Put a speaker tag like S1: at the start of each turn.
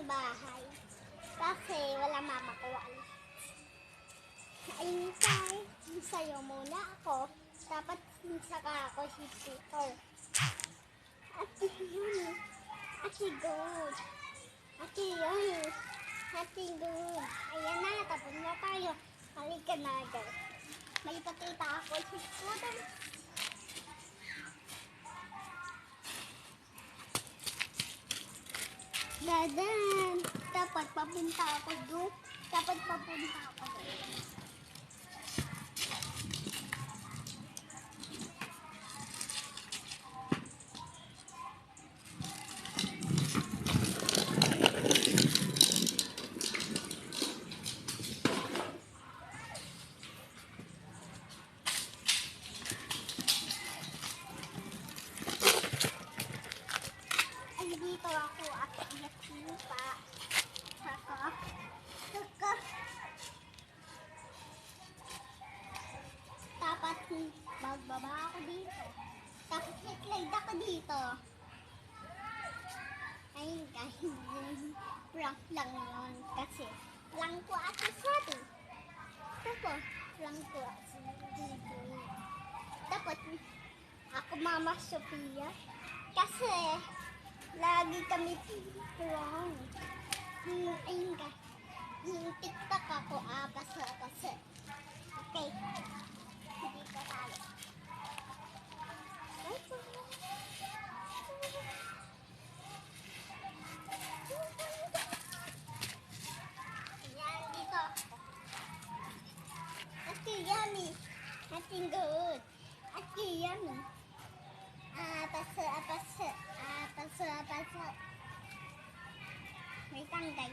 S1: bahay. Kasi wala mamakuhaan. Ayun tayo. Sa'yo muna ako. Dapat saka ako sisito. Ate yun. Ate good. Ate yun. Ate good. Ayan na. Tapos na tayo. Halika na agad. May pakita ako sisito. Dadan. Dapat papunta ako doon. Dapat papunta ako doon. Dito ako at nagsipa. Saka. Dapat magbaba ako dito. Tapos slide ako dito. Ayun guys, prank lang yun. Kasi prank ko at sabi. Tapos prank ko at dito. Dapat ako Mama Sophia. Kasi lagi kami prank. Ayun guys. Yung TikTok ako, apas. Okay. Dito tayo. Yan, dito. Ate, yummy. Ate, good. Ate, yummy. Apas. May tanggal.